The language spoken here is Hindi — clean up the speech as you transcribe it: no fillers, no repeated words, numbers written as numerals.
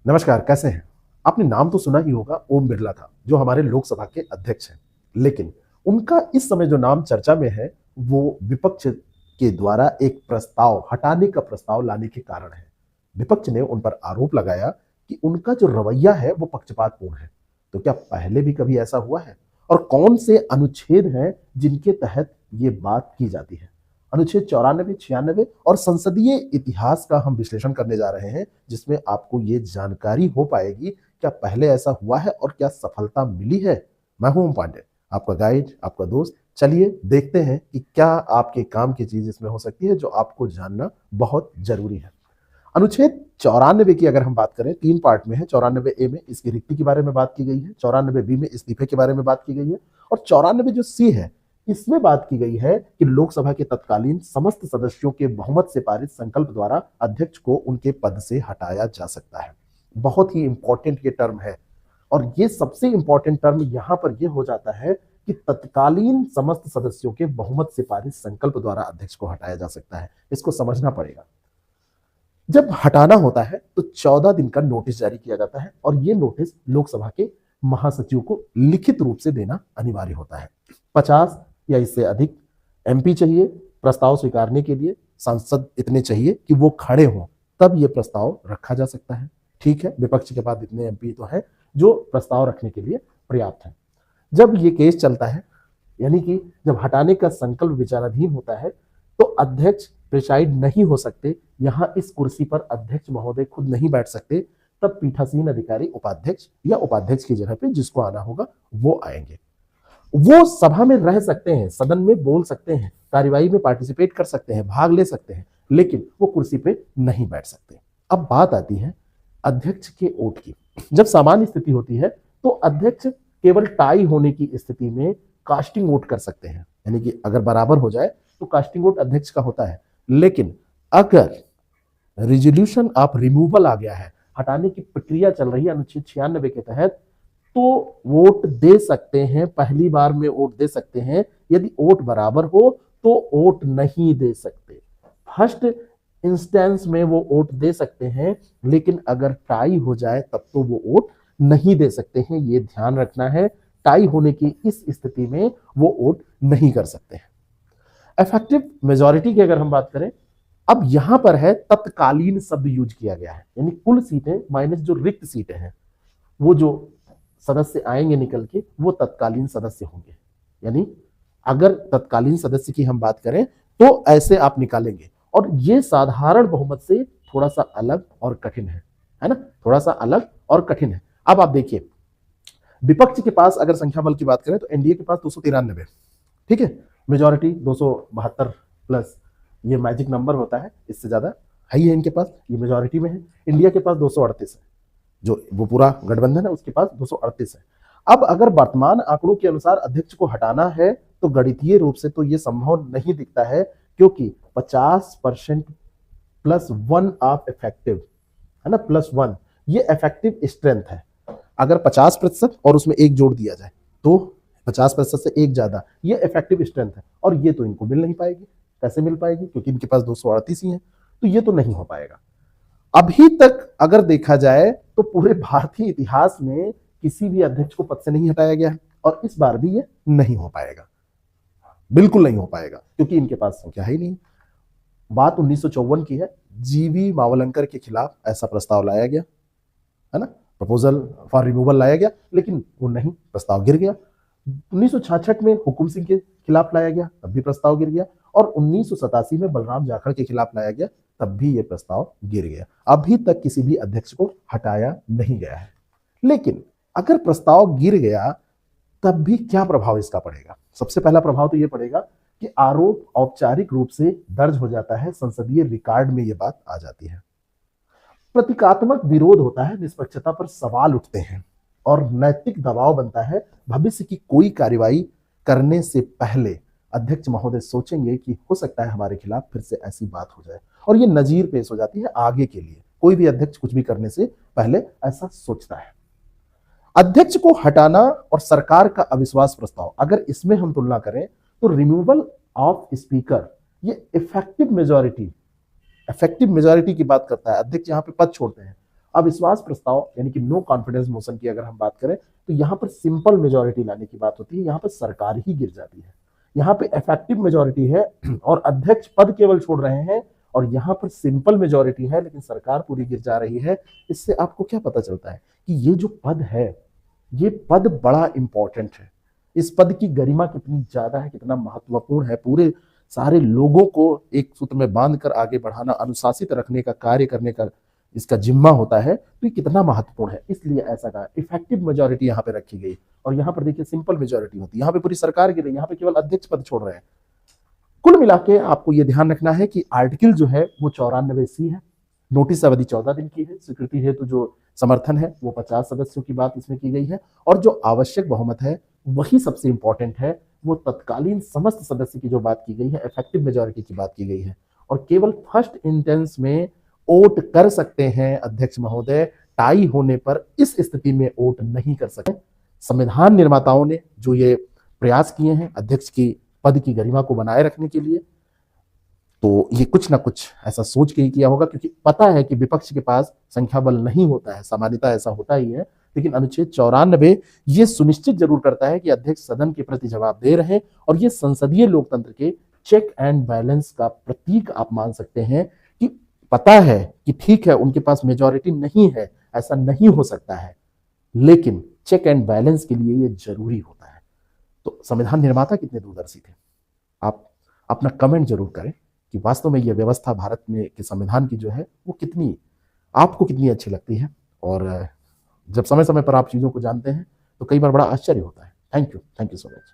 नमस्कार, कैसे हैं? आपने नाम तो सुना ही होगा, ओम बिरला का, जो हमारे लोकसभा के अध्यक्ष हैं। लेकिन उनका इस समय जो नाम चर्चा में है, वो विपक्ष के द्वारा एक प्रस्ताव हटाने का प्रस्ताव लाने के कारण है। विपक्ष ने उन पर आरोप लगाया कि उनका जो रवैया है, वो पक्षपातपूर्ण है। तो क्या पहले भी कभी ऐसा हुआ है? और कौन से अनुच्छेद हैं जिनके तहत ये बात की जाती है? अनुच्छेद 94, 96 और संसदीय इतिहास का हम विश्लेषण करने जा रहे हैं, जिसमें आपको ये जानकारी हो पाएगी क्या पहले ऐसा हुआ है और क्या सफलता मिली है। मैं हूं ओम पांडे, आपका गाइड, आपका दोस्त। चलिए देखते हैं कि क्या आपके काम की चीज इसमें हो सकती है, जो आपको जानना बहुत जरूरी है। अनुच्छेद 94 की अगर हम बात करें, 3 पार्ट में है। 94A में इसकी रिक्ति के बारे में बात की गई है, 94B में इस्तीफे के बारे में बात की गई है, और 94 जो सी है, इसमें बात की गई है कि लोकसभा के तत्कालीन समस्त सदस्यों के बहुमत से पारित संकल्प द्वारा अध्यक्ष को उनके पद से हटाया जा सकता है। बहुत ही इंपॉर्टेंट ये टर्म है, और ये सबसे इंपॉर्टेंट टर्म यहां पर यह हो जाता है कि तत्कालीन समस्त सदस्यों के बहुमत से पारित संकल्प द्वारा अध्यक्ष को हटाया जा सकता है। इसको समझना पड़ेगा। जब हटाना होता है तो 14 दिन का नोटिस जारी किया जाता है, और यह नोटिस लोकसभा के महासचिव को लिखित रूप से देना अनिवार्य होता है। 50 या इससे अधिक एमपी चाहिए प्रस्ताव स्वीकारने के लिए। सांसद इतने चाहिए कि वो खड़े हों, तब ये प्रस्ताव रखा जा सकता है। ठीक है, विपक्ष के पास इतने एमपी तो हैं जो प्रस्ताव रखने के लिए पर्याप्त है। जब ये केस चलता है, यानी कि जब हटाने का संकल्प विचाराधीन होता है, तो अध्यक्ष प्रिसाइड नहीं हो सकते। यहां इस कुर्सी पर अध्यक्ष महोदय खुद नहीं बैठ सकते। तब पीठासीन अधिकारी उपाध्यक्ष या उपाध्यक्ष की जगह पे जिसको आना होगा वो आएंगे। वो सभा में रह सकते हैं, सदन में बोल सकते हैं, कार्यवाही में पार्टिसिपेट कर सकते हैं, भाग ले सकते हैं, लेकिन वो कुर्सी पे नहीं बैठ सकते। अब बात आती है अध्यक्ष के वोट की। जब सामान्य स्थिति होती है तो अध्यक्ष केवल टाई होने की स्थिति में कास्टिंग वोट कर सकते हैं, यानी कि अगर बराबर हो जाए तो कास्टिंग वोट अध्यक्ष का होता है। लेकिन अगर रिजोल्यूशन ऑफ रिमूवल आ गया है, हटाने की प्रक्रिया चल रही है अनुच्छेद 96 के तहत, तो वोट दे सकते हैं, पहली बार में वोट दे सकते हैं। यदि वोट बराबर हो तो वोट नहीं दे सकते। फर्स्ट इंस्टेंस में वो वोट दे सकते हैं, लेकिन अगर टाई हो जाए तब तो वो वोट नहीं दे सकते हैं। ये ध्यान रखना है, टाई होने की इस स्थिति में वो वोट नहीं कर सकते हैं। इफेक्टिव मेजॉरिटी की अगर हम बात करें, अब यहां पर है तत्कालीन शब्द यूज किया गया है, यानी कुल सीटें माइनस जो रिक्त सीटें हैं, वो जो सदस्य आएंगे निकल के, वो तत्कालीन सदस्य होंगे। यानी अगर तत्कालीन सदस्य की हम बात करें तो ऐसे आप निकालेंगे, और ये साधारण बहुमत से थोड़ा सा अलग और कठिन है ना, थोड़ा सा अलग और कठिन है। अब आप देखिए, विपक्ष के पास अगर संख्या बल की बात करें तो एनडीए के पास 293, ठीक है, मेजॉरिटी 272 प्लस, ये मैजिक नंबर होता है, इससे ज्यादा है ही है इनके पास, ये मेजॉरिटी में है। इंडिया के पास 238 है, जो वो पूरा गठबंधन है उसके पास 238 है। अब अगर वर्तमान आंकड़ों के अनुसार अध्यक्ष को हटाना है तो गणितीय रूप से तो ये संभव नहीं दिखता है, क्योंकि 50% +1 ऑफ इफेक्टिव है ना, +1, ये इफेक्टिव स्ट्रेंथ है। अगर 50% और उसमें एक जोड़ दिया जाए तो 50% से एक ज्यादा, ये इफेक्टिव स्ट्रेंथ है, और ये तो इनको मिल नहीं पाएगी। कैसे मिल पाएगी? क्योंकि इनके पास 238 ही है, तो ये तो नहीं हो पाएगा। अभी तक अगर देखा जाए तो पूरे भारतीय इतिहास में किसी भी अध्यक्ष को पद से नहीं हटाया गया है, और इस बार भी ये नहीं हो पाएगा, बिल्कुल नहीं हो पाएगा, क्योंकि इनके पास संख्या ही नहीं। बात 1954 की है, जीवी मावलंकर के खिलाफ ऐसा प्रस्ताव लाया गया है ना, प्रपोजल फॉर रिमूवल लाया गया, लेकिन वो नहीं, प्रस्ताव गिर गया। 1966 में हुकुम सिंह के खिलाफ लाया गया, तब भी प्रस्ताव गिर गया, और 1987 में बलराम जाखड़ के खिलाफ लाया गया, तब भी यह प्रस्ताव गिर गया। अभी तक किसी भी अध्यक्ष को हटाया नहीं गया है। लेकिन अगर प्रस्ताव गिर गया तब भी क्या प्रभाव इसका पड़ेगा? सबसे पहला प्रभाव तो यह पड़ेगा कि आरोप औपचारिक रूप से दर्ज हो जाता है, संसदीय रिकॉर्ड में यह बात आ जाती है। प्रतीकात्मक विरोध होता है, निष्पक्षता पर सवाल उठते हैं, और नैतिक दबाव बनता है। भविष्य की कोई कार्रवाई करने से पहले अध्यक्ष महोदय सोचेंगे कि हो सकता है हमारे खिलाफ फिर से ऐसी बात हो जाए, और ये नजीर पेश हो जाती है आगे के लिए। कोई भी अध्यक्ष कुछ भी करने से पहले ऐसा सोचता है। अध्यक्ष को हटाना और सरकार का अविश्वास प्रस्ताव, अगर इसमें हम तुलना करें तो रिमूवल ऑफ स्पीकर, ये इफेक्टिव मेजॉरिटी की बात करता है। अध्यक्ष यहां पे पद छोड़ते हैं, अविश्वास प्रस्ताव यानी कि नो कॉन्फिडेंस मोशन की अगर हम बात करें तो यहाँ पर सिंपल मेजोरिटी लाने की बात होती है, यहाँ पर सरकार ही गिर जाती है। यहाँ पे इफेक्टिव मेजोरिटी है और अध्यक्ष पद केवल छोड़ रहे हैं, और यहाँ पर सिंपल मेजोरिटी है लेकिन सरकार पूरी गिर जा रही है। इससे आपको क्या पता चलता है कि ये जो पद है, ये पद बड़ा इंपॉर्टेंट है। इस पद की गरिमा कितनी ज्यादा है, कितना महत्वपूर्ण है, पूरे सारे लोगों को एक सूत्र में बांधकर आगे बढ़ाना, अनुशासित रखने का कार्य करने का इसका जिम्मा होता है, तो ये कितना महत्वपूर्ण है। इसलिए ऐसा कहा इफेक्टिव मेजोरिटी यहाँ पे रखी गई। और यहाँ पर देखिए सिंपल मेजोरिटी होती है, यहाँ पे पूरी सरकार गिर रही है, यहाँ पे केवल अध्यक्ष पद छोड़ रहे हैं। कुल मिला के आपको ये ध्यान रखना है कि आर्टिकल जो है वो 94C है, नोटिस अवधि 14 दिन की है, स्वीकृति हेतु जो समर्थन है वो 50 सदस्यों की बात इसमें की गई है, और जो आवश्यक बहुमत है वही सबसे इंपॉर्टेंट है, वो तत्कालीन समस्त सदस्य की जो बात की गई है, इफेक्टिव मेजोरिटी की बात की गई है। और केवल फर्स्ट इंटेंस में वोट कर सकते हैं अध्यक्ष महोदय, टाई होने पर इस स्थिति में वोट नहीं कर सकते। संविधान निर्माताओं ने जो ये प्रयास किए हैं अध्यक्ष की पद की गरिमा को बनाए रखने के लिए, तो ये कुछ ना कुछ ऐसा सोच के ही किया होगा, क्योंकि पता है कि विपक्ष के पास संख्या बल नहीं होता है, सामान्यतः ऐसा होता ही है। लेकिन अनुच्छेद 94 ये सुनिश्चित जरूर करता है कि अध्यक्ष सदन के प्रति जवाबदेह रहे, और ये संसदीय लोकतंत्र के चेक एंड बैलेंस का प्रतीक आप मान सकते हैं कि पता है कि ठीक है उनके पास मेजॉरिटी नहीं है, ऐसा नहीं हो सकता है, लेकिन चेक एंड बैलेंस के लिए ये जरूरी होता है। तो संविधान निर्माता कितने दूरदर्शी थे, आप अपना कमेंट जरूर करें कि वास्तव में यह व्यवस्था भारत में के संविधान की जो है वो कितनी आपको कितनी अच्छी लगती है। और जब समय समय पर आप चीज़ों को जानते हैं तो कई बार बड़ा आश्चर्य होता है। Thank you so much.